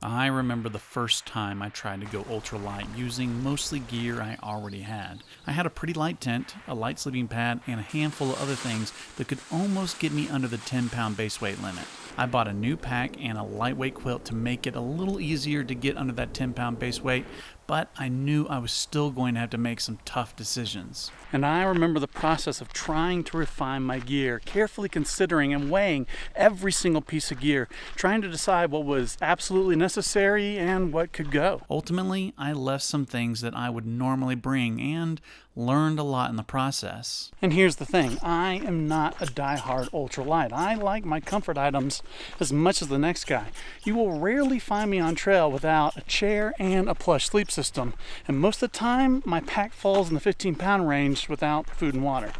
I remember the first time I tried to go ultralight using mostly gear I already had. I had a pretty light tent, a light sleeping pad, and a handful of other things that could almost get me under the 10-pound base weight limit. I bought a new pack and a lightweight quilt to make it a little easier to get under that 10-pound base weight, but I knew I was still going to have to make some tough decisions. And I remember the process of trying to refine my gear, carefully considering and weighing every single piece of gear, trying to decide what was absolutely necessary and what could go. Ultimately, I left some things that I would normally bring and learned a lot in the process. And here's the thing, I am not a diehard ultralight. I like my comfort items as much as the next guy. You will rarely find me on trail without a chair and a plush sleep system. And most of the time, my pack falls in the 15-pound range without food and water.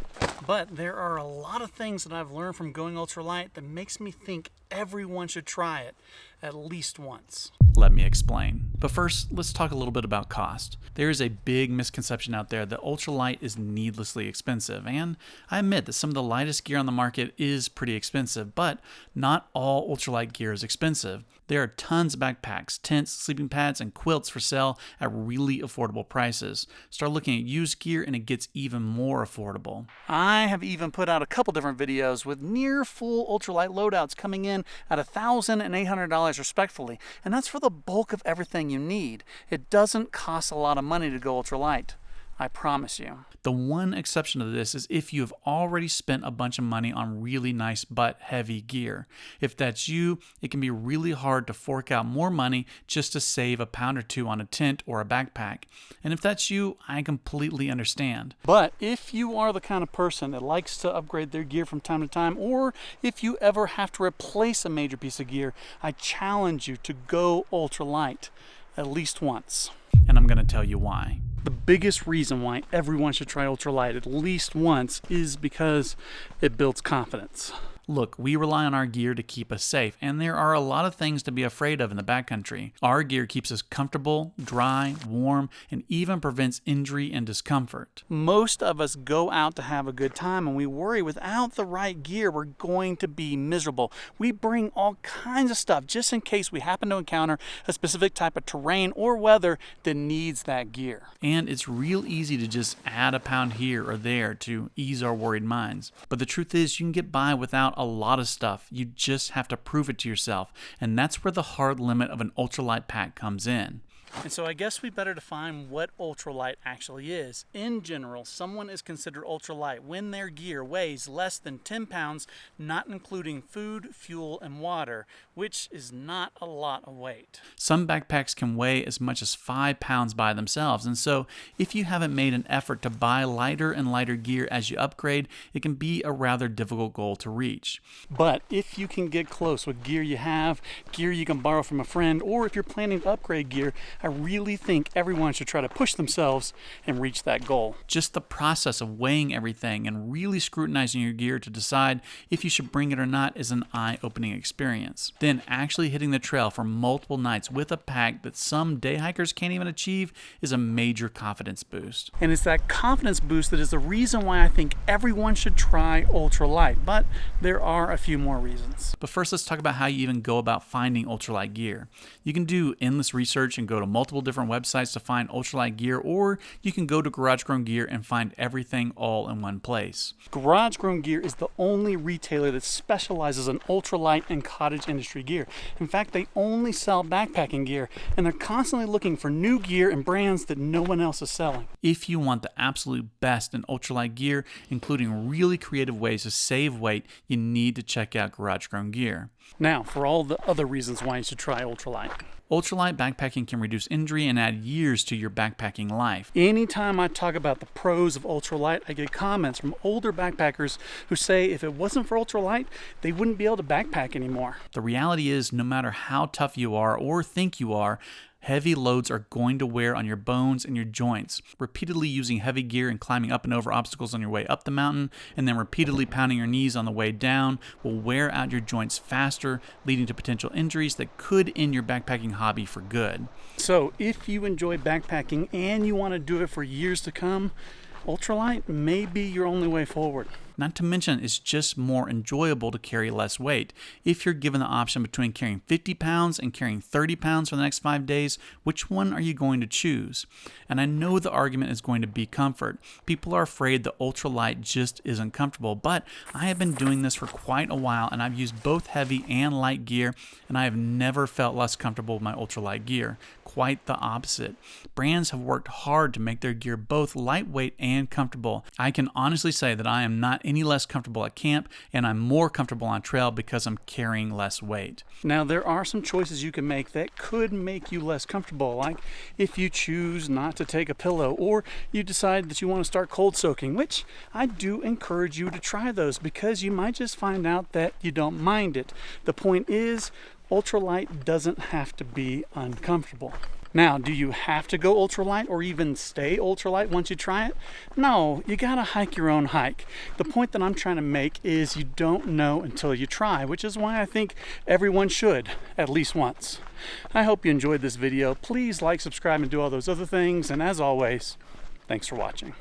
But there are a lot of things that I've learned from going ultralight that makes me think everyone should try it at least once. Let me explain. But first, let's talk a little bit about cost. There is a big misconception out there that ultralight is needlessly expensive, and I admit that some of the lightest gear on the market is pretty expensive, but not all ultralight gear is expensive. There are tons of backpacks, tents, sleeping pads, and quilts for sale at really affordable prices. Start looking at used gear and it gets even more affordable. I have even put out a couple different videos with near full ultralight loadouts coming in at $1,000 and $800 respectively, and that's for the bulk of everything you need. It doesn't cost a lot of money to go ultralight, I promise you. The one exception to this is if you have already spent a bunch of money on really nice but heavy gear. If that's you, it can be really hard to fork out more money just to save a pound or two on a tent or a backpack. And if that's you, I completely understand. But if you are the kind of person that likes to upgrade their gear from time to time, or if you ever have to replace a major piece of gear, I challenge you to go ultralight at least once. And I'm going to tell you why. The biggest reason why everyone should try ultralight at least once is because it builds confidence. Look, we rely on our gear to keep us safe, and there are a lot of things to be afraid of in the backcountry. Our gear keeps us comfortable, dry, warm, and even prevents injury and discomfort. Most of us go out to have a good time, and we worry without the right gear, we're going to be miserable. We bring all kinds of stuff just in case we happen to encounter a specific type of terrain or weather that needs that gear. And it's real easy to just add a pound here or there to ease our worried minds. But the truth is, you can get by without a lot of stuff. You just have to prove it to yourself, and that's where the hard limit of an ultralight pack comes in. And so I guess we better define what ultralight actually is. In general, someone is considered ultralight when their gear weighs less than 10 pounds, not including food, fuel, and water, which is not a lot of weight. Some backpacks can weigh as much as 5 pounds by themselves, and so if you haven't made an effort to buy lighter and lighter gear as you upgrade, it can be a rather difficult goal to reach. But if you can get close with gear you have, gear you can borrow from a friend, or if you're planning to upgrade gear, I really think everyone should try to push themselves and reach that goal. Just the process of weighing everything and really scrutinizing your gear to decide if you should bring it or not is an eye-opening experience. Then actually hitting the trail for multiple nights with a pack that some day hikers can't even achieve is a major confidence boost. And it's that confidence boost that is the reason why I think everyone should try ultralight, but there are a few more reasons. But first, let's talk about how you even go about finding ultralight gear. You can do endless research and go to multiple different websites to find ultralight gear, or you can go to Garage Grown Gear and find everything all in one place. Garage Grown Gear is the only retailer that specializes in ultralight and cottage industry gear. In fact, they only sell backpacking gear, and they're constantly looking for new gear and brands that no one else is selling. If you want the absolute best in ultralight gear, including really creative ways to save weight, you need to check out Garage Grown Gear. Now, for all the other reasons why you should try ultralight. Ultralight backpacking can reduce injury and add years to your backpacking life. Anytime I talk about the pros of ultralight, I get comments from older backpackers who say if it wasn't for ultralight, they wouldn't be able to backpack anymore. The reality is, no matter how tough you are or think you are, heavy loads are going to wear on your bones and your joints. Repeatedly using heavy gear and climbing up and over obstacles on your way up the mountain, and then repeatedly pounding your knees on the way down will wear out your joints faster, leading to potential injuries that could end your backpacking hobby for good. So if you enjoy backpacking and you want to do it for years to come, ultralight may be your only way forward. Not to mention, it's just more enjoyable to carry less weight. If you're given the option between carrying 50 pounds and carrying 30 pounds for the next 5 days, which one are you going to choose? And I know the argument is going to be comfort. People are afraid the ultralight just isn't comfortable, but I have been doing this for quite a while, and I've used both heavy and light gear, and I have never felt less comfortable with my ultralight gear. Quite the opposite. Brands have worked hard to make their gear both lightweight and comfortable. I can honestly say that I am not any less comfortable at camp, and I'm more comfortable on trail because I'm carrying less weight. Now, there are some choices you can make that could make you less comfortable, like if you choose not to take a pillow, or you decide that you want to start cold soaking, which I do encourage you to try those because you might just find out that you don't mind it. The point is, ultralight doesn't have to be uncomfortable. Now, do you have to go ultralight or even stay ultralight once you try it? No, you gotta hike your own hike. The point that I'm trying to make is you don't know until you try, which is why I think everyone should, at least once. I hope you enjoyed this video. Please like, subscribe, and do all those other things. And as always, thanks for watching.